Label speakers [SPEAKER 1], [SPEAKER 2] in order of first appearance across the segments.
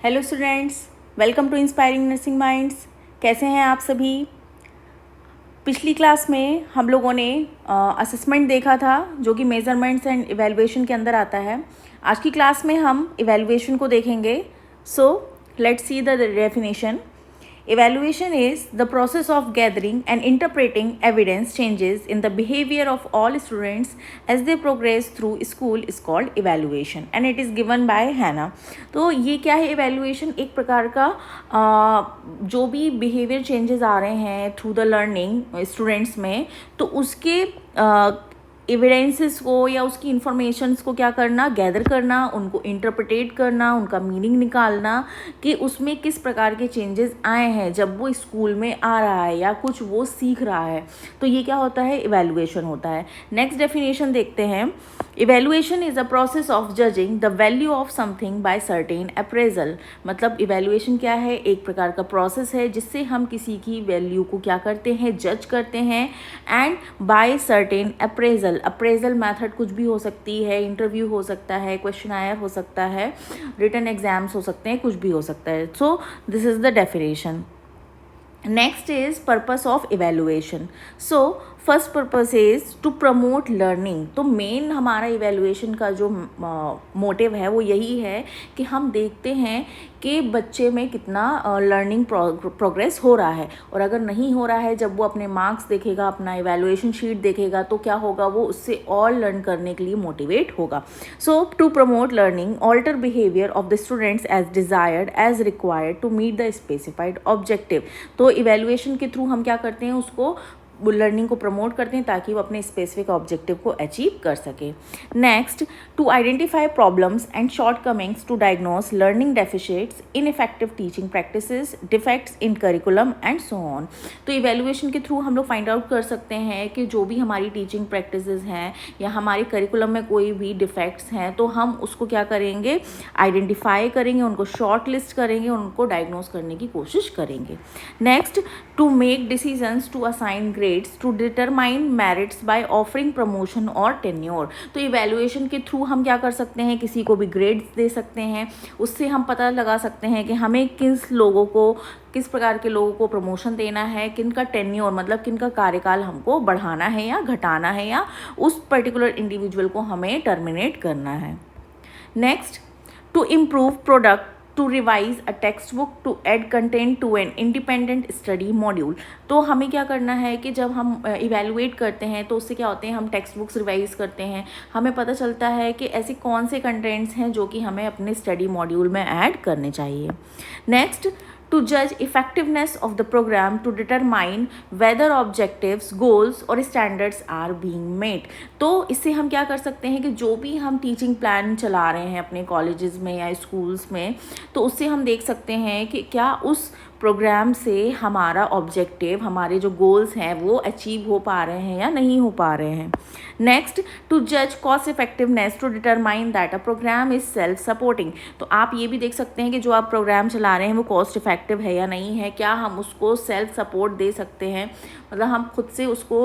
[SPEAKER 1] Hello students, welcome to inspiring nursing minds. कैसे हैं आप सभी। पिछली क्लास में हम लोगों ने असेसमेंट देखा था जो कि मेजरमेंट्स एंड इवैल्यूएशन के अंदर आता है। आज की क्लास में हम इवैल्यूएशन को देखेंगे। So let's see the definition. Evaluation is the process of gathering and interpreting evidence changes in the behavior of all students as they progress through school is called evaluation and it is given by Hannah। तो ये क्या है evaluation? एक प्रकार का जो भी behavior changes आ रहे हैं through the learning students में, तो उसके एविडेंसेस को या उसकी इंफॉर्मेशंस को क्या करना, गैदर करना, उनको इंटरप्रेटेट करना, उनका मीनिंग निकालना कि उसमें किस प्रकार के चेंजेस आए हैं जब वो स्कूल में आ रहा है या कुछ वो सीख रहा है। तो ये क्या होता है, इवैल्यूएशन होता है। नेक्स्ट डेफिनेशन देखते हैं। Evaluation is a process of judging the value of something bye certain appraisal. मतलब इवैल्यूएशन क्या है, एक प्रकार का प्रोसेस है जिससे हम किसी की वैल्यू को क्या करते हैं, जज करते हैं and by certain appraisal. Appraisal method कुछ भी हो सकती है, इंटरव्यू हो सकता है, क्वेश्चनायर हो सकता है, रिटन एग्जाम्स हो सकते हैं, कुछ भी हो सकता है। So this is the definition. Next is purpose of evaluation. So first purpose is to promote learning. तो मेन हमारा इवैल्यूएशन का जो मोटिव है वो यही है कि हम देखते हैं कि बच्चे में कितना लर्निंग प्रोग्रेस हो रहा है, और अगर नहीं हो रहा है, जब वो अपने मार्क्स देखेगा, अपना इवैल्यूएशन शीट देखेगा, तो क्या होगा, वो उससे और लर्न करने के लिए मोटिवेट होगा। So to promote learning, alter behaviour of the students as desired as required to meet the specified objective. तो इवैल्यूएशन के थ्रू हम क्या करते हैं, उसको लर्निंग को प्रमोट करते हैं ताकि वो अपने स्पेसिफिक ऑब्जेक्टिव को अचीव कर सके। Next, to identify problems and shortcomings to diagnose learning deficits, ineffective teaching practices, defects in curriculum and so on. तो इवैल्यूएशन के थ्रू हम लोग फाइंड आउट कर सकते हैं कि जो भी हमारी टीचिंग प्रैक्टिसेस हैं या हमारे करिकुलम में कोई भी डिफेक्ट्स हैं, तो हम उसको क्या करेंगे, आइडेंटिफाई करेंगे, उनको शॉर्ट लिस्ट करेंगे, उनको डायग्नोस करने की कोशिश करेंगे। Next, to make decisions to assign to determine merits by offering promotion or tenure। तो इवैल्यूएशन के थ्रू हम क्या कर सकते हैं, किसी को भी ग्रेड्स दे सकते हैं, उससे हम पता लगा सकते हैं कि हमें किस प्रकार के लोगों को प्रमोशन देना है, किनका टेन्योर मतलब किनका कार्यकाल हमको बढ़ाना है या घटाना है, या उस पर्टिकुलर इंडिविजुअल को हमें टर्मिनेट करना है। Next, to improve product, to revise a text book, to add content to an independent study module. तो हमें क्या करना है कि जब हम इवैल्यूएट करते हैं तो उससे क्या होते हैं, हम टेक्स्ट बुक्स रिवाइज करते हैं, हमें पता चलता है कि ऐसे कौन से कंटेंट्स हैं जो कि हमें अपने स्टडी मॉड्यूल में ऐड करने चाहिए। Next, to judge effectiveness of the program to determine whether objectives, goals और standards are being met। तो इससे हम क्या कर सकते हैं कि जो भी हम टीचिंग प्लान चला रहे हैं अपने कॉलेजेस में या स्कूल्स में, तो उससे हम देख सकते हैं कि क्या उस प्रोग्राम से हमारा ऑब्जेक्टिव, हमारे जो गोल्स हैं वो अचीव हो पा रहे हैं या नहीं हो पा रहे हैं। नेक्स्ट, टू जज cost effectiveness to determine that a programme is self supporting. तो आप ये भी देख सकते हैं कि जो आप प्रोग्राम चला रहे हैं वो कॉस्ट इफेक्टिव है या नहीं है, क्या हम उसको सेल्फ सपोर्ट दे सकते हैं, मतलब हम खुद से उसको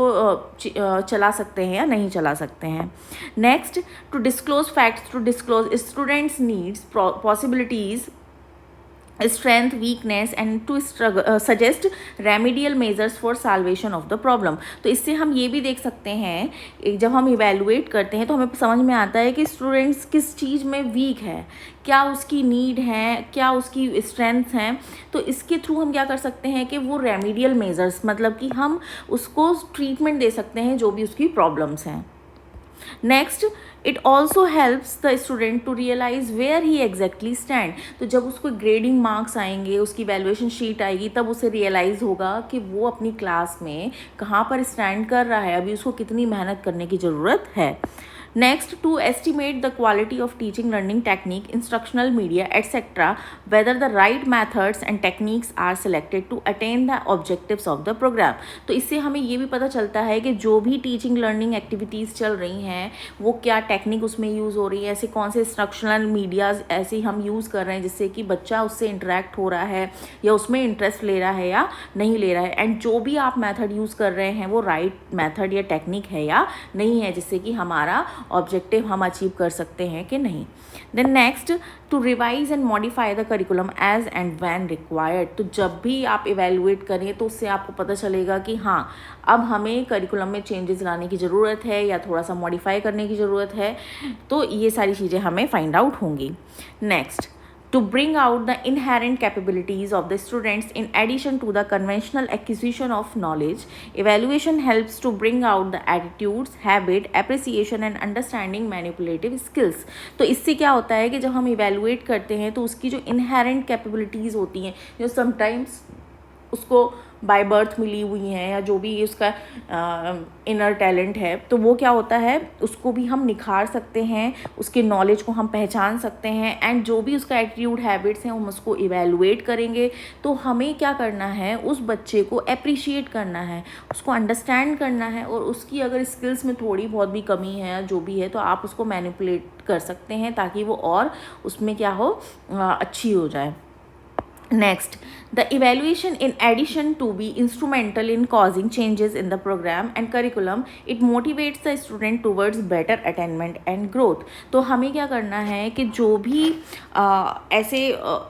[SPEAKER 1] चला सकते हैं या नहीं चला सकते हैं। Next, to disclose facts, to disclose students needs, possibilities, strength, weakness and to suggest remedial measures for salvation of the problem। तो इससे हम ये भी देख सकते हैं, जब हम इवैल्यूएट करते हैं तो हमें समझ में आता है कि स्टूडेंट्स किस चीज़ में वीक है, क्या उसकी नीड है, क्या उसकी स्ट्रेंथ्स हैं। तो इसके थ्रू हम क्या कर सकते हैं कि वो रेमेडियल मेजर्स, मतलब कि हम उसको ट्रीटमेंट दे सकते हैं जो भी उसकी प्रॉब्लम्स हैं। Next, it also helps the student to realise where he exactly stand. तो जब उसको ग्रेडिंग मार्क्स आएंगे, उसकी वैल्यूएशन शीट आएगी, तब उसे रियलाइज़ होगा कि वो अपनी क्लास में कहाँ पर स्टैंड कर रहा है, अभी उसको कितनी मेहनत करने की ज़रूरत है। Next, to estimate the quality of teaching, learning technique, instructional media, etc., whether the right methods and techniques are selected to attain the objectives of the program। तो इससे हमें ये भी पता चलता है कि जो भी टीचिंग लर्निंग एक्टिविटीज़ चल रही हैं वो क्या टेक्निक उसमें यूज़ हो रही है, ऐसे कौन से इंस्ट्रक्शनल मीडियाज़ ऐसे हम यूज़ कर रहे हैं जिससे कि बच्चा उससे इंटरेक्ट हो रहा है या उसमें इंटरेस्ट ले रहा है या नहीं ले रहा है, एंड जो भी आप मेथड यूज़ कर रहे हैं वो राइट मेथड या टेक्निक है या नहीं है, जिससे कि हमारा ऑब्जेक्टिव हम अचीव कर सकते हैं कि नहीं। Then next, to revise and modify the curriculum as and when required. तो जब भी आप इवेलुएट करें तो उससे आपको पता चलेगा कि हाँ, अब हमें करिकुलम में चेंजेस लाने की ज़रूरत है या थोड़ा सा मॉडिफाई करने की ज़रूरत है, तो ये सारी चीज़ें हमें फाइंड आउट होंगी। Next, to bring out the inherent capabilities of the students in addition to the conventional acquisition of knowledge. Evaluation helps to bring out the attitudes, habit, appreciation and understanding manipulative skills. तो इससे क्या होता है कि जब हम evaluate करते हैं तो उसकी जो inherent capabilities होती हैं, जो sometimes उसको बाय बर्थ मिली हुई हैं या जो भी उसका इनर टैलेंट है, तो वो क्या होता है, उसको भी हम निखार सकते हैं, उसके नॉलेज को हम पहचान सकते हैं। एंड जो भी उसका एटीट्यूड, हैबिट्स हैं, हम उसको इवेलुएट करेंगे। तो हमें क्या करना है, उस बच्चे को अप्रिशिएट करना है, उसको अंडरस्टैंड करना है, और उसकी अगर स्किल्स में थोड़ी बहुत भी कमी है या जो भी है, तो आप उसको मैनिपुलेट कर सकते हैं ताकि वो और उसमें क्या हो, अच्छी हो जाए। Next, the evaluation in addition to be instrumental in causing changes in the program and curriculum, it motivates the student towards better attainment and growth. तो हमें क्या करना है कि जो भी ऐसे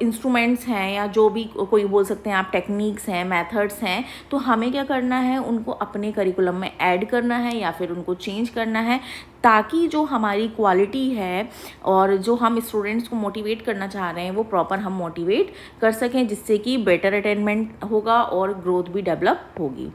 [SPEAKER 1] इंस्ट्रूमेंट्स हैं या जो भी कोई बोल सकते हैं आप टेक्निक्स हैं, मेथड्स हैं, तो हमें क्या करना है, उनको अपने करिकुलम में ऐड करना है या फिर उनको चेंज करना है, ताकि जो हमारी क्वालिटी है और जो हम स्टूडेंट्स को मोटिवेट करना चाह रहे हैं वो प्रॉपर हम मोटिवेट कर सकें, जिससे कि बेटर अटेनमेंट होगा और ग्रोथ भी डेवलप होगी।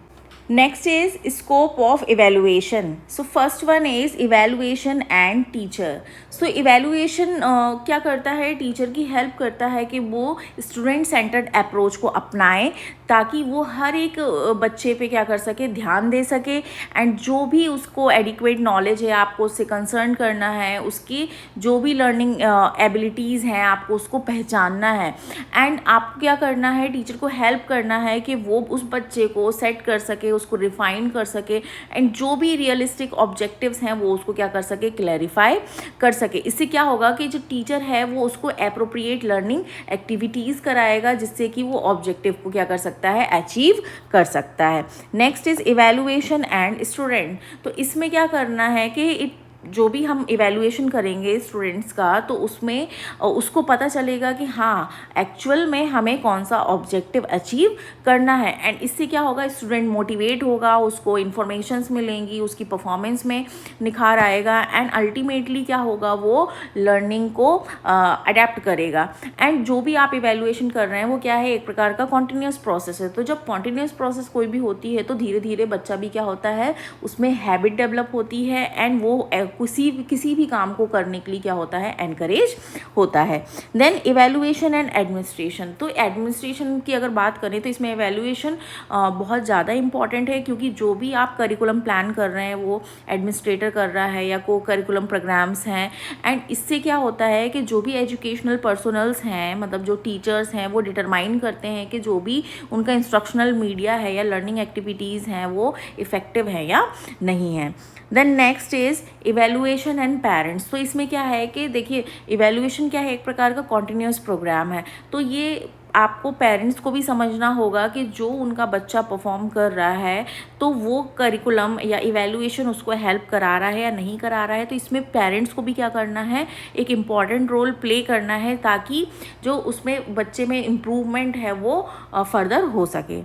[SPEAKER 1] Next is scope of evaluation. So first one is evaluation and teacher. So evaluation क्या करता है, टीचर की हेल्प करता है कि वो स्टूडेंट सेंटर्ड अप्रोच को अपनाए, ताकि वो हर एक बच्चे पे क्या कर सके, ध्यान दे सके। एंड जो भी उसको एडिक्वेट नॉलेज है, आपको उससे कंसर्न करना है, उसकी जो भी लर्निंग एबिलिटीज़ हैं, आपको उसको पहचानना है। एंड आपको क्या करना है, टीचर को हेल्प करना है कि वो उस बच्चे को सेट कर सके, उसको रिफाइन कर सके, एंड जो भी रियलिस्टिक ऑब्जेक्टिव्स हैं वो उसको क्या कर सके, क्लैरिफाई कर सके। इससे क्या होगा कि जो टीचर है वो उसको एप्रोप्रिएट लर्निंग एक्टिविटीज़ कराएगा, जिससे कि वो ऑब्जेक्टिव को क्या कर सकता है, अचीव कर सकता है। Next is evaluation and student. तो इसमें क्या करना है कि जो भी हम इवेलुएशन करेंगे स्टूडेंट्स का, तो उसमें उसको पता चलेगा कि हाँ, एक्चुअल में हमें कौन सा ऑब्जेक्टिव अचीव करना है। एंड इससे क्या होगा, स्टूडेंट मोटिवेट होगा, उसको इन्फॉर्मेशंस मिलेंगी, उसकी परफॉर्मेंस में निखार आएगा, एंड अल्टीमेटली क्या होगा, वो लर्निंग को अडेप्ट करेगा। एंड जो भी आप इवेलुएशन कर रहे हैं वो क्या है, एक प्रकार का कॉन्टिन्यूस प्रोसेस है। तो जब कॉन्टिन्यूस प्रोसेस कोई भी होती है तो धीरे धीरे बच्चा भी क्या होता है, उसमें हैबिट डेवलप होती है, एंड वो किसी भी काम को करने के लिए क्या होता है, एनकरेज होता है। Then evaluation and administration. तो एडमिनिस्ट्रेशन की अगर बात करें तो इसमें इवेलुएशन बहुत ज़्यादा इंपॉर्टेंट है, क्योंकि जो भी आप करिकुलम प्लान कर रहे हैं वो एडमिनिस्ट्रेटर कर रहा है या को करिकुलम प्रोग्राम्स हैं। एंड इससे क्या होता है कि जो भी एजुकेशनल पर्सनल्स हैं, मतलब जो टीचर्स हैं, वो डिटरमाइन करते हैं कि जो भी उनका इंस्ट्रक्शनल मीडिया है या लर्निंग एक्टिविटीज़ हैं वो इफ़ेक्टिव है या नहीं है। Then next is evaluation and parents. तो इसमें क्या है कि देखिए, इवेलुएशन क्या है, एक प्रकार का कॉन्टिन्यूस प्रोग्राम है। तो ये आपको पेरेंट्स को भी समझना होगा कि जो उनका बच्चा परफॉर्म कर रहा है तो वो करिकुलम या इवेलुएशन उसको हेल्प करा रहा है या नहीं करा रहा है। तो इसमें पेरेंट्स को भी क्या करना है, एक इम्पॉर्टेंट रोल प्ले करना है, ताकि जो उसमें बच्चे में इम्प्रूवमेंट है वो फर्दर हो सके।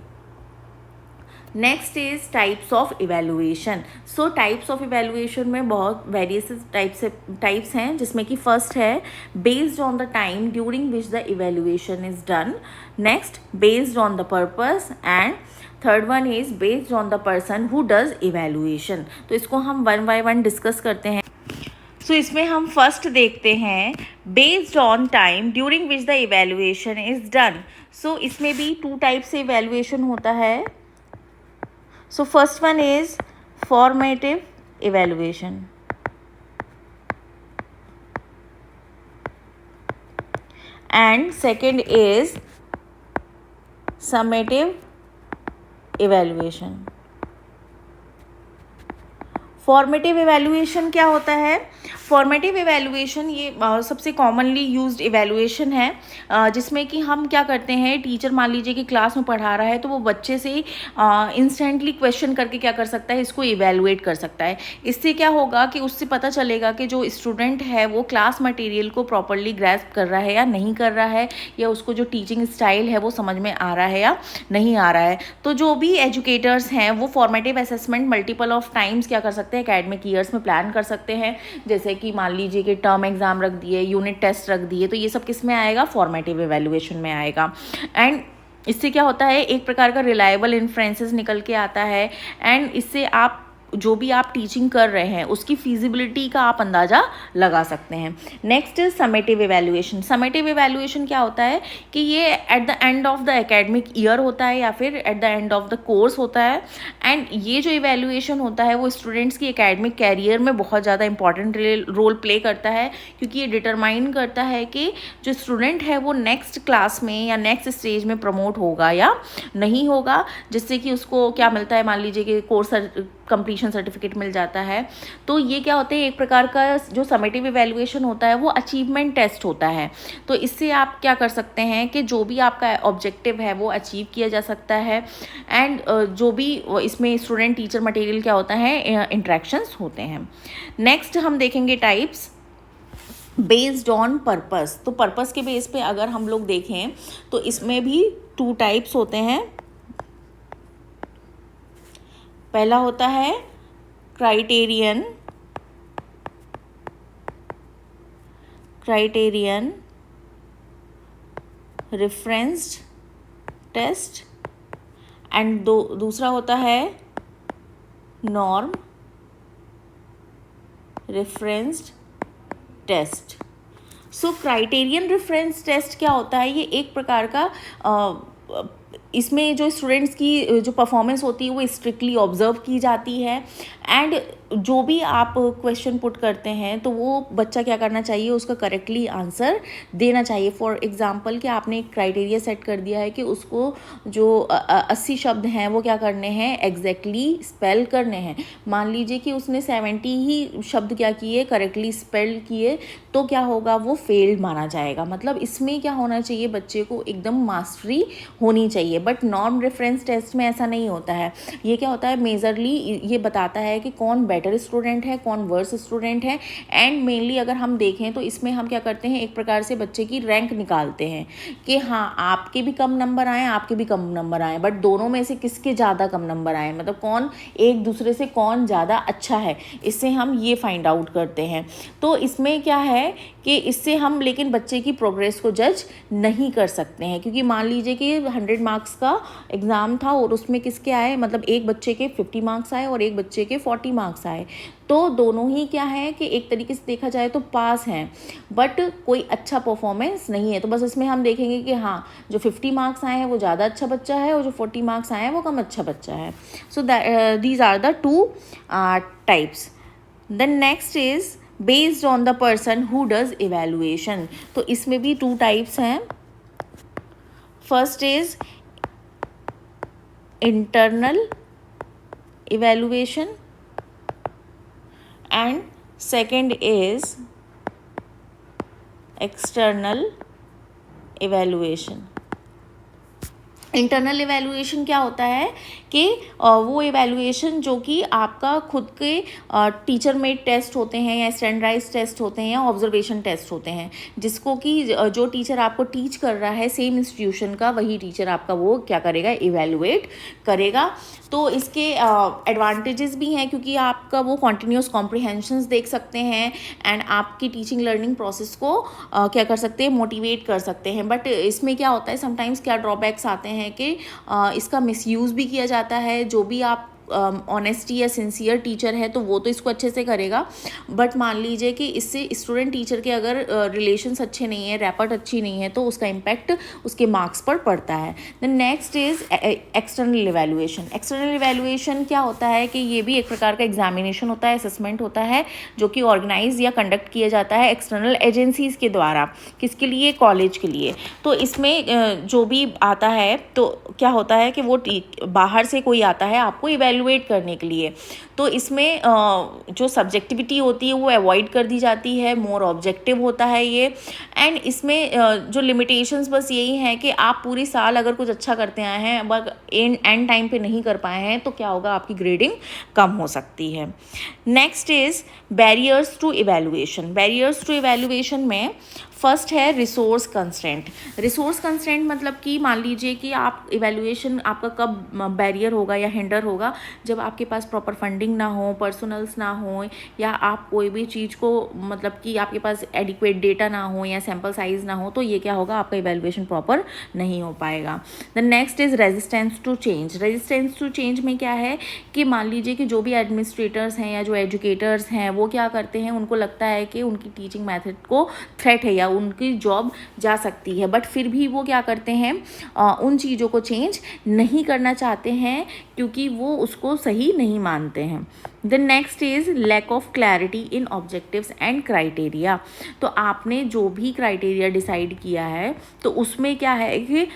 [SPEAKER 1] Next is types of evaluation. So types of evaluation में बहुत वेरियस टाइप्स हैं, जिसमें कि फर्स्ट है based on the time during which the evaluation is done. Next, based on the purpose, and third one is based on the person who does evaluation. तो इसको हम one by one discuss करते हैं। सो इसमें हम first देखते हैं based on time during which the evaluation is done. So इसमें भी टू टाइप से इवेलुएशन होता है। So first one is formative evaluation, and second is summative evaluation. Formative evaluation क्या होता है, फॉर्मेटिव एवेलुएशन ये सबसे कॉमनली यूज्ड एवेलुएशन है, जिसमें कि हम क्या करते हैं, टीचर मान लीजिए कि क्लास में पढ़ा रहा है तो वो बच्चे से इंस्टेंटली क्वेश्चन करके क्या कर सकता है, इसको इवेलुएट कर सकता है। इससे क्या होगा कि उससे पता चलेगा कि जो स्टूडेंट है वो क्लास मटेरियल को प्रॉपरली ग्रैस्प कर रहा है या नहीं कर रहा है, या उसको जो टीचिंग स्टाइल है वो समझ में आ रहा है या नहीं आ रहा है। तो जो भी एजुकेटर्स हैं वो formative assessment multiple of times क्या कर सकते हैं, एकेडमिक ईयर्स में प्लान कर सकते हैं। जैसे कि मान लीजिए कि टर्म एग्जाम रख दिए, यूनिट टेस्ट रख दिए, तो ये सब किस में आएगा, फॉर्मेटिव एवेलुएशन में आएगा। एंड इससे क्या होता है, एक प्रकार का रिलायबल इन्फ्रेंसेस निकल के आता है, एंड इससे आप जो भी आप टीचिंग कर रहे हैं उसकी फिजिबिलिटी का आप अंदाज़ा लगा सकते हैं। Next is summative evaluation. Summative evaluation क्या होता है कि ये at the end of the academic year होता है या फिर at the end of the course होता है। एंड ये जो एवेलुएशन होता है वो स्टूडेंट्स की एकेडमिक कैरियर में बहुत ज़्यादा इंपॉर्टेंट रोल प्ले करता है, क्योंकि ये डिटरमाइन करता है कि जो स्टूडेंट है वो नेक्स्ट क्लास में या नेक्स्ट स्टेज में प्रमोट होगा या नहीं होगा, जिससे कि उसको क्या मिलता है, मान लीजिए कि कोर्स कंप्लीशन सर्टिफिकेट मिल जाता है। तो ये क्या होता है, एक प्रकार का जो समेटिव इवैल्यूएशन होता है वो अचीवमेंट टेस्ट होता है। तो इससे आप क्या कर सकते हैं कि जो भी आपका ऑब्जेक्टिव है वो अचीव किया जा सकता है। एंड जो भी इसमें स्टूडेंट टीचर मटेरियल क्या होता है, इंटरेक्शंस होते हैं। नेक्स्ट हम देखेंगे टाइप्स बेस्ड ऑन पर्पस। तो पर्पस के बेस पे अगर हम लोग देखें तो इसमें भी 2 टाइप्स होते हैं। पहला होता है क्राइटेरियन रेफरेंस्ड टेस्ट, एंड दूसरा होता है नॉर्म रेफरेंस्ड टेस्ट। सो क्राइटेरियन रेफरेंस टेस्ट क्या होता है, ये एक प्रकार का इसमें जो स्टूडेंट्स की जो परफॉर्मेंस होती है वो स्ट्रिक्टली ऑब्जर्व की जाती है। एंड जो भी आप क्वेश्चन पुट करते हैं तो वो बच्चा क्या करना चाहिए, उसका करेक्टली आंसर देना चाहिए। फॉर एग्जांपल कि आपने एक क्राइटेरिया सेट कर दिया है कि उसको जो 80 शब्द हैं वो क्या करने हैं, एग्जैक्टली स्पेल करने हैं। मान लीजिए कि उसने 70 ही शब्द क्या किए, करेक्टली स्पेल किए, तो क्या होगा, वो फेल्ड माना जाएगा। मतलब इसमें क्या होना चाहिए, बच्चे को एकदम मास्टरी होनी चाहिए। बट नॉर्म रेफरेंस टेस्ट में ऐसा नहीं होता है। ये क्या होता है, मेजरली ये बताता है कि कौन बेटर स्टूडेंट है, कौन वर्स स्टूडेंट है। एंड मेनली अगर हम देखें तो इसमें हम क्या करते हैं, एक प्रकार से बच्चे की रैंक निकालते हैं कि हाँ आपके भी कम नंबर आए, आपके भी कम नंबर आए, बट दोनों में से किसके ज़्यादा कम नंबर आए, मतलब कौन एक दूसरे से कौन ज़्यादा अच्छा है, इससे हम ये फाइंड आउट करते हैं। तो इसमें क्या है कि इससे हम लेकिन बच्चे की प्रोग्रेस को जज नहीं कर सकते हैं, क्योंकि मान लीजिए कि 100 मार्क्स का एग्ज़ाम था और उसमें किसके आए, मतलब एक बच्चे के 50 मार्क्स आए और एक बच्चे के 40 मार्क्स आए, तो दोनों ही क्या है कि एक तरीके से देखा जाए तो पास हैं, बट कोई अच्छा परफॉर्मेंस नहीं है। तो बस इसमें हम देखेंगे कि हाँ जो 50 मार्क्स आए हैं वो ज़्यादा अच्छा बच्चा है और जो 40 मार्क्स आए हैं वो कम अच्छा बच्चा है। So these are the 2 types. The next is based on the person who does evaluation. तो इसमें भी 2 टाइप्स हैं। First is internal evaluation and second is external evaluation। Internal evaluation क्या होता है कि वो इवैल्यूएशन जो कि आपका खुद के टीचर मेड टेस्ट होते हैं या स्टैंडर्डाइज टेस्ट होते हैं या ऑब्जर्वेशन टेस्ट होते हैं, जिसको कि जो टीचर आपको टीच कर रहा है सेम इंस्टीट्यूशन का, वही टीचर आपका वो क्या करेगा, इवैल्यूएट करेगा। तो इसके एडवांटेजेस भी हैं, क्योंकि आपका वो कॉन्टिन्यूस कॉम्प्रिहेंशंस देख सकते हैं एंड आपकी टीचिंग लर्निंग प्रोसेस को क्या कर सकते हैं, मोटिवेट कर सकते हैं। बट इसमें क्या होता है, समटाइम्स क्या ड्रॉबैक्स आते हैं कि इसका मिसयूज़ भी किया जाता है। जो भी आप ऑनेस्टी या सिंसियर टीचर है तो वो तो इसको अच्छे से करेगा, बट मान लीजिए कि इससे स्टूडेंट टीचर के अगर रिलेशंस अच्छे नहीं है, रैपट अच्छी नहीं है, तो उसका इम्पैक्ट उसके मार्क्स पर पड़ता है। The next is external evaluation. External evaluation क्या होता है कि ये भी एक प्रकार का एग्जामिनेशन होता है, असेसमेंट होता है, जो कि ऑर्गेनाइज या कंडक्ट किया जाता है एक्सटर्नल एजेंसीज़ के द्वारा। किसके लिए, कॉलेज के लिए। तो इसमें जो भी आता है तो क्या होता है कि वो बाहर से कोई आता है आपको इवैल्यूएट इवेलुएट करने के लिए। तो इसमें जो सब्जेक्टिविटी होती है वो अवॉइड कर दी जाती है, मोर ऑब्जेक्टिव होता है ये। एंड इसमें जो लिमिटेशंस बस यही हैं कि आप पूरी साल अगर कुछ अच्छा करते आए हैं बट एंड टाइम पे नहीं कर पाए हैं तो क्या होगा, आपकी ग्रेडिंग कम हो सकती है। Next is barriers to evaluation. Barriers to evaluation में फर्स्ट है रिसोर्स कंस्ट्रेंट। रिसोर्स कंस्ट्रेंट मतलब कि मान लीजिए कि आप इवैल्यूएशन आपका कब बैरियर होगा या हिंडर होगा, जब आपके पास प्रॉपर फंडिंग ना हो, पर्सनल्स ना हो, या आप कोई भी चीज़ को मतलब कि आपके पास एडिक्वेट डेटा ना हो या सैम्पल साइज़ ना हो, तो ये क्या होगा, आपका इवैल्यूएशन प्रॉपर नहीं हो पाएगा। The next is resistance to change. Resistance to change में क्या है कि मान लीजिए कि जो भी एडमिनिस्ट्रेटर्स हैं या जो एजुकेटर्स हैं वो क्या करते हैं, उनको लगता है कि उनकी टीचिंग मेथड को थ्रेट है या उनकी जॉब जा सकती है, बट फिर भी वो क्या करते हैं, उन चीज़ों को चेंज नहीं करना चाहते हैं क्योंकि वो उसको सही नहीं मानते हैं। The next is lack of clarity in objectives and criteria. तो आपने जो भी क्राइटेरिया डिसाइड किया है तो उसमें क्या है कि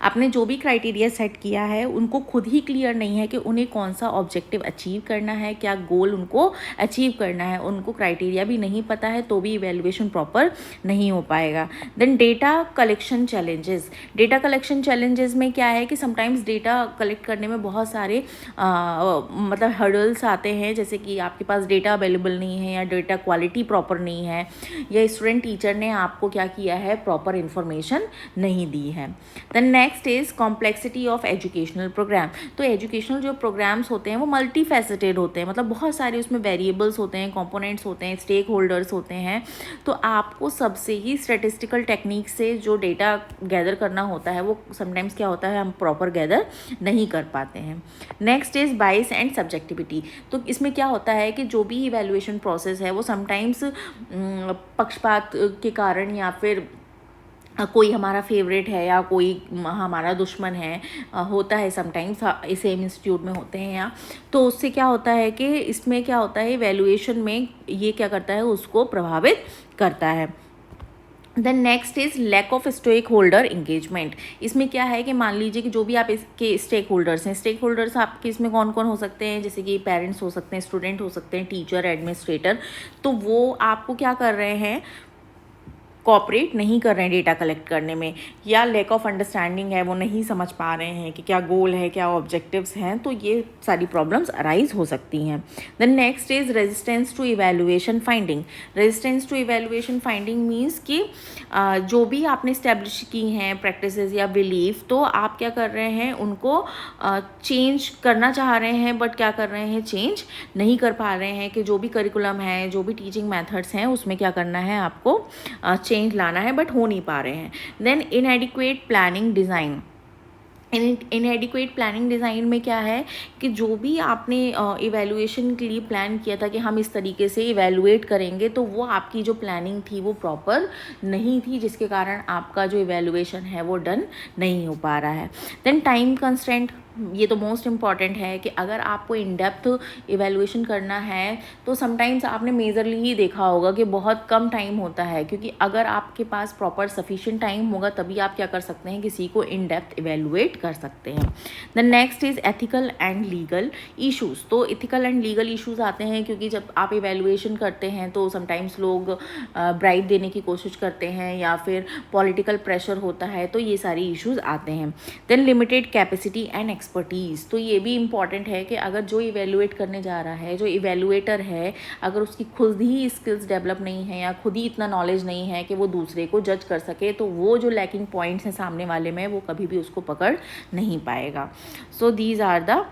[SPEAKER 1] आपने जो भी क्राइटेरिया सेट किया है उनको खुद ही क्लियर नहीं है कि उन्हें कौन सा ऑब्जेक्टिव अचीव करना है, क्या गोल उनको अचीव करना है, उनको क्राइटेरिया भी नहीं पता है तो भी इवैल्यूएशन प्रॉपर नहीं हो पाएगा। Then data collection challenges. Data collection challenges में क्या है कि समटाइम्स डेटा कलेक्ट करने में बहुत सारे मतलब हर्डल्स आते हैं, जैसे कि आपके पास डेटा अवेलेबल नहीं है या डेटा क्वालिटी प्रॉपर नहीं है या स्टूडेंट टीचर ने आपको क्या किया है, प्रॉपर इन्फॉर्मेशन नहीं दी है। Then next is complexity of educational programme. तो एजुकेशनल जो प्रोग्राम्स होते हैं वो मल्टी फैसेटेड होते हैं, मतलब बहुत सारे उसमें वेरिएबल्स होते हैं, कंपोनेंट्स होते हैं, स्टेक होल्डर्स होते हैं। तो आपको सबसे ही स्टैटिस्टिकल टेक्निक से जो डेटा गैदर करना होता है वो समटाइम्स क्या होता है, हम प्रॉपर गैदर नहीं कर पाते हैं। नेक्स्ट इज़ बाइस एंड सब्जेक्टिविटी। तो इसमें क्या होता है कि जो भी इवैल्यूएशन प्रोसेस है वो समटाइम्स पक्षपात के कारण या फिर कोई हमारा फेवरेट है या कोई हमारा दुश्मन है, होता है समटाइम्स, सेम इंस्टीट्यूट में होते हैं या, तो उससे क्या होता है कि इसमें क्या होता है, वैल्यूएशन में ये क्या करता है, उसको प्रभावित करता है। Then next is lack of stakeholder engagement. इसमें क्या है कि मान लीजिए कि जो भी आप इसके स्टेक होल्डर्स हैं, स्टेक होल्डर्स आपके इसमें कौन कौन हो सकते हैं, जैसे कि पेरेंट्स हो सकते हैं, स्टूडेंट हो सकते हैं, टीचर, एडमिनिस्ट्रेटर, तो वो आपको क्या कर रहे हैं, कॉपरेट नहीं कर रहे हैं डेटा कलेक्ट करने में, या लैक ऑफ अंडरस्टैंडिंग है, वो नहीं समझ पा रहे हैं कि क्या गोल है, क्या ऑब्जेक्टिव्स हैं, तो ये सारी प्रॉब्लम्स अराइज हो सकती हैं। Then next is resistance to evaluation finding. Resistance to evaluation finding means कि जो भी आपने इस्टेब्लिश की हैं प्रैक्टिसेस या बिलीफ, तो आप क्या कर रहे हैं, उनको चेंज करना चाह रहे हैं बट क्या कर रहे हैं, चेंज नहीं कर पा रहे हैं कि जो भी करिकुलम है, जो भी टीचिंग मेथड्स हैं उसमें क्या करना है, आपको चेंज लाना है बट हो नहीं पा रहे हैं। Then inadequate planning design. Inadequate planning design में क्या है कि जो भी आपने इवैल्यूएशन के लिए प्लान किया था कि हम इस तरीके से इवैल्यूएट करेंगे, तो वो आपकी जो प्लानिंग थी वो प्रॉपर नहीं थी, जिसके कारण आपका जो इवैल्यूएशन है वो डन नहीं हो पा रहा है। देन टाइम कंस्ट्रेंट, ये तो मोस्ट इम्पॉर्टेंट है कि अगर आपको इन डेप्थ इवैल्यूएशन करना है तो समटाइम्स आपने मेजरली ही देखा होगा कि बहुत कम टाइम होता है, क्योंकि अगर आपके पास प्रॉपर सफिशिएंट टाइम होगा तभी आप क्या कर सकते हैं, किसी को इन डेप्थ इवैल्यूएट कर सकते हैं। The next is ethical and legal issues. तो एथिकल एंड लीगल इश्यूज़ आते हैं क्योंकि जब आप इवैल्यूएशन करते हैं तो समटाइम्स लोग ब्राइब देने की कोशिश करते हैं या फिर पॉलिटिकल प्रेशर होता है, तो ये सारी इश्यूज़ आते हैं। Then limited capacity and expertise. तो ये भी इम्पॉर्टेंट है कि अगर जो इवैल्यूएट करने जा रहा है, जो इवैल्यूएटर है, अगर उसकी खुद ही स्किल्स डेवलप नहीं है या खुद ही इतना नॉलेज नहीं है कि वो दूसरे को जज कर सके, तो वो जो लैकिंग पॉइंट्स हैं सामने वाले में वो कभी भी उसको पकड़ नहीं पाएगा। So these are the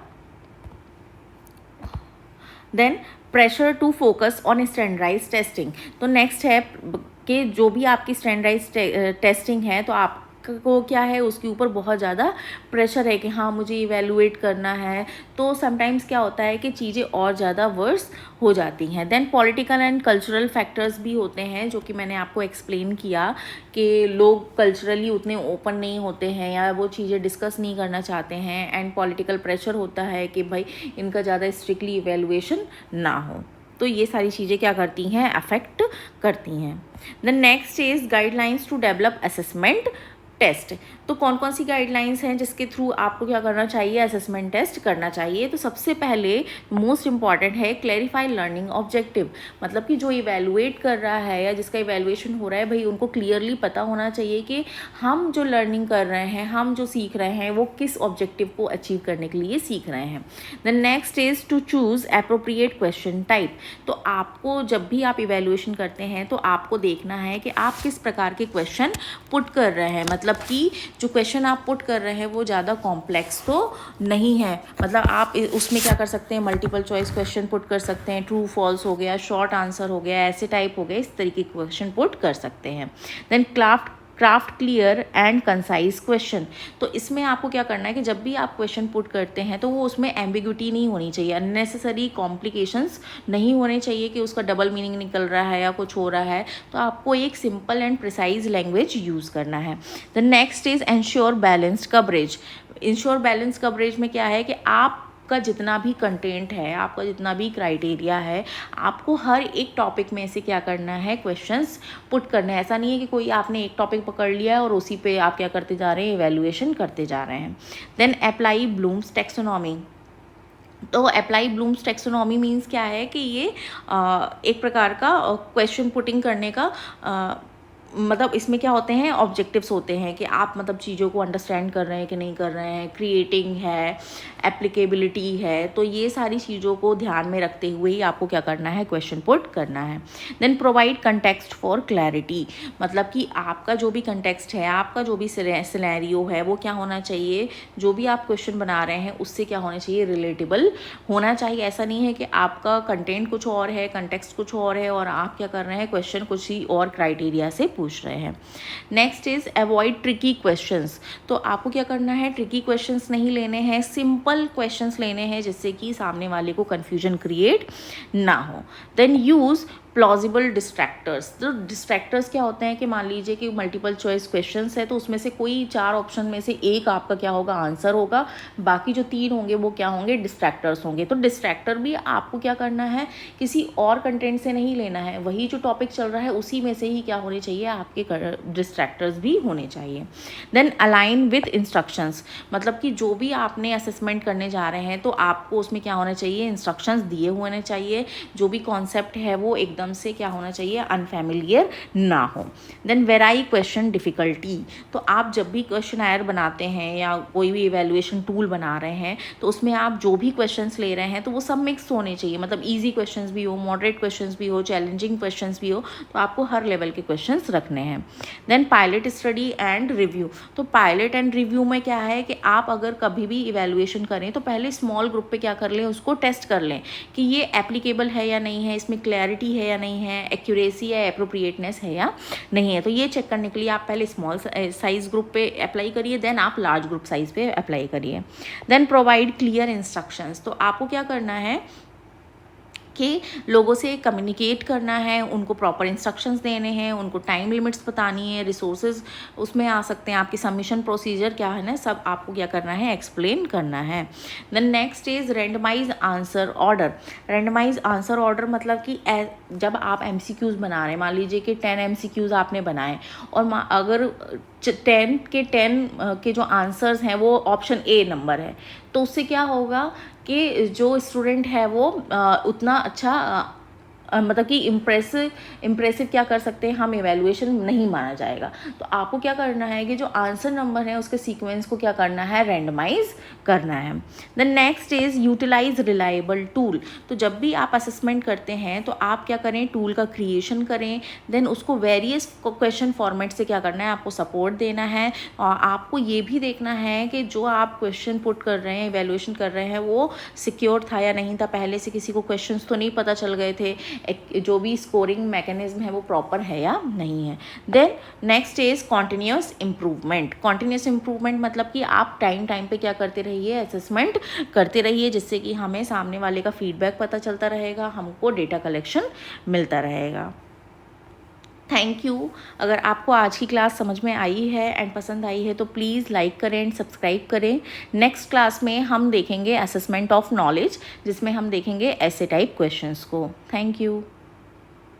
[SPEAKER 1] then pressure to focus on standardise testing. तो नेक्स्ट है कि जो भी आपकी स्टैंडर्डाइज टेस्टिंग है तो आप को क्या है, उसके ऊपर बहुत ज़्यादा प्रेशर है कि हाँ मुझे इवैल्यूएट करना है, तो समटाइम्स क्या होता है कि चीज़ें और ज़्यादा वर्स हो जाती हैं। Then political and cultural factors भी होते हैं, जो कि मैंने आपको एक्सप्लेन किया कि लोग कल्चरली उतने ओपन नहीं होते हैं या वो चीज़ें डिस्कस नहीं करना चाहते हैं, एंड पॉलिटिकल प्रेशर होता है कि भाई इनका ज़्यादा स्ट्रिक्टली इवैल्यूएशन ना हो। तो ये सारी चीज़ें क्या करती हैं, अफेक्ट करती हैं। The next is guidelines to develop assessment test. तो कौन कौन सी गाइडलाइंस हैं जिसके थ्रू आपको क्या करना चाहिए, असेसमेंट टेस्ट करना चाहिए। तो सबसे पहले मोस्ट इंपॉर्टेंट है क्लैरिफाई लर्निंग ऑब्जेक्टिव, मतलब कि जो इवैल्यूएट कर रहा है या जिसका इवैल्यूएशन हो रहा है, भाई उनको क्लियरली पता होना चाहिए कि हम जो लर्निंग कर रहे हैं, हम जो सीख रहे हैं, वो किस ऑब्जेक्टिव को अचीव करने के लिए सीख रहे हैं। The next is to choose appropriate question type. तो आपको जब भी आप इवैल्यूएशन करते हैं तो आपको देखना है कि आप किस प्रकार के क्वेश्चन पुट कर रहे हैं, मतलब कि जो क्वेश्चन आप पुट कर रहे हैं वो ज़्यादा कॉम्प्लेक्स तो नहीं है। मतलब आप उसमें क्या कर सकते हैं, मल्टीपल चॉइस क्वेश्चन पुट कर सकते हैं, ट्रू फॉल्स हो गया, शॉर्ट आंसर हो गया, ऐसे टाइप हो गए, इस तरीके के क्वेश्चन पुट कर सकते हैं। Then craft clear and concise question. तो इसमें आपको क्या करना है कि जब भी आप क्वेश्चन पुट करते हैं तो वो उसमें एम्बिग्यूटी नहीं होनी चाहिए, अननेसेसरी कॉम्प्लिकेशंस नहीं होने चाहिए कि उसका डबल मीनिंग निकल रहा है या कुछ हो रहा है। तो आपको एक simple and precise language use करना है। The next is ensure balanced coverage. Ensure balance coverage में क्या है कि आपका जितना भी कंटेंट है, आपका जितना भी क्राइटेरिया है, आपको हर एक टॉपिक में से क्या करना है, क्वेश्चंस पुट करने हैं। ऐसा नहीं है कि कोई आपने एक टॉपिक पकड़ लिया है और उसी पे आप क्या करते जा रहे हैं, इवैल्यूएशन करते जा रहे हैं। Then apply Bloom's taxonomy. तो अप्लाई ब्लूम्स टैक्सोनॉमी मीन्स क्या है कि ये एक प्रकार का क्वेश्चन पुटिंग करने का मतलब इसमें क्या होते हैं, ऑब्जेक्टिव्स होते हैं कि आप मतलब चीज़ों को अंडरस्टैंड कर रहे हैं कि नहीं कर रहे हैं, क्रिएटिंग है, एप्लीकेबिलिटी है। तो ये सारी चीज़ों को ध्यान में रखते हुए ही आपको क्या करना है, क्वेश्चन पुट करना है। Then provide context for clarity, मतलब कि आपका जो भी कंटेक्स्ट है, आपका जो भी सिनेरियो है, वो क्या होना चाहिए, जो भी आप क्वेश्चन बना रहे हैं उससे क्या होना चाहिए, रिलेटेबल होना चाहिए। ऐसा नहीं है कि आपका कंटेंट कुछ और है, कंटेक्स्ट कुछ और है और आप क्या कर रहे हैं, क्वेश्चन कुछ ही और क्राइटेरिया से पूछ रहे हैं। Next is avoid tricky questions. तो आपको क्या करना है, ट्रिकी क्वेश्चंस नहीं लेने हैं, सिंपल क्वेश्चंस लेने हैं जिससे कि सामने वाले को कंफ्यूजन क्रिएट ना हो। Then use plausible distractors. तो डिस्ट्रैक्टर्स क्या होते हैं कि मान लीजिए कि मल्टीपल चॉइस क्वेश्चंस है तो उसमें से कोई 4 ऑप्शन में से एक आपका क्या होगा, आंसर होगा, बाकी जो 3 होंगे वो क्या होंगे, डिस्ट्रैक्टर्स होंगे। तो डिस्ट्रैक्टर भी आपको क्या करना है, किसी और कंटेंट से नहीं लेना है, वही जो टॉपिक चल रहा है उसी में से ही क्या होने चाहिए, आपके डिस्ट्रैक्टर्स भी होने चाहिए। देन अलाइन विथ इंस्ट्रक्शंस, मतलब कि जो भी आपने असेसमेंट करने जा रहे हैं तो आपको उसमें क्या होना चाहिए, इंस्ट्रक्शंस दिए होने चाहिए। जो भी कॉन्सेप्ट है वो एकदम से क्या होना चाहिए, अनफैमिलियर ना हो। Then वेराई question difficulty. तो आप जब भी क्वेश्चन बनाते हैं या कोई भी इवैल्यूएशन टूल बना रहे हैं तो उसमें आप जो भी क्वेश्चंस ले रहे हैं तो वो सब मिक्स होने चाहिए, मतलब इजी क्वेश्चंस भी हो, मॉडरेट क्वेश्चंस भी हो, चैलेंजिंग क्वेश्चंस भी हो। तो आपको हर लेवल के क्वेश्चंस रखने हैं। Then pilot study and review. तो पायलट एंड रिव्यू में क्या है कि आप अगर कभी भी इवैल्यूएशन करें तो पहले स्मॉल ग्रुप पे क्या कर लें, उसको टेस्ट कर लें कि ये एप्लीकेबल है या नहीं है, इसमें क्लैरिटी है या नहीं है, एक्यूरेसी या एप्रोप्रिएटनेस है या नहीं है। तो ये चेक करने के लिए आप पहले स्मॉल साइज ग्रुप पे अप्लाई करिए, देन आप लार्ज ग्रुप साइज पे अप्लाई करिए। Then provide clear instructions. तो आपको क्या करना है कि लोगों से कम्युनिकेट करना है, उनको प्रॉपर इंस्ट्रक्शंस देने हैं, उनको टाइम लिमिट्स बतानी है, रिसोर्सेज उसमें आ सकते हैं, आपकी सबमिशन प्रोसीजर क्या है ना, सब आपको क्या करना है, एक्सप्लेन करना है। Then next is randomise answer order. Randomise answer order मतलब कि जब आप MCQs बना रहे हैं, मान लीजिए कि 10 MCQs आपने बनाए और अगर 10 के जो आंसर्स हैं वो ऑप्शन A नंबर है, तो उससे क्या होगा कि जो स्टूडेंट है वो उतना अच्छा मतलब कि इम्प्रेसिव क्या कर सकते हैं हम, इवैल्यूएशन नहीं माना जाएगा। तो आपको क्या करना है कि जो आंसर नंबर है उसके सीक्वेंस को क्या करना है, रैंडमाइज करना है। The next is utilise reliable tool. तो जब भी आप असेसमेंट करते हैं तो आप क्या करें, टूल का क्रिएशन करें, देन उसको वेरियस क्वेश्चन फॉर्मेट से क्या करना है, आपको सपोर्ट देना है। और आपको ये भी देखना है कि जो आप क्वेश्चन पुट कर रहे हैं, इवैल्यूएशन कर रहे हैं, वो सिक्योर था या नहीं था, पहले से किसी को क्वेश्चंस तो नहीं पता चल गए थे, जो भी स्कोरिंग मैकेनिज्म है वो प्रॉपर है या नहीं है। Then next is continuous improvement. Continuous improvement मतलब कि आप टाइम पे क्या करते रहिए, असेसमेंट करते रहिए, जिससे कि हमें सामने वाले का फीडबैक पता चलता रहेगा, हमको डेटा कलेक्शन मिलता रहेगा। Thank you. अगर आपको आज की क्लास समझ में आई है एंड पसंद आई है तो प्लीज़ लाइक करें एंड सब्सक्राइब करें। नेक्स्ट क्लास में हम देखेंगे असेसमेंट ऑफ नॉलेज, जिसमें हम देखेंगे ऐसे टाइप क्वेश्चंस को। Thank you.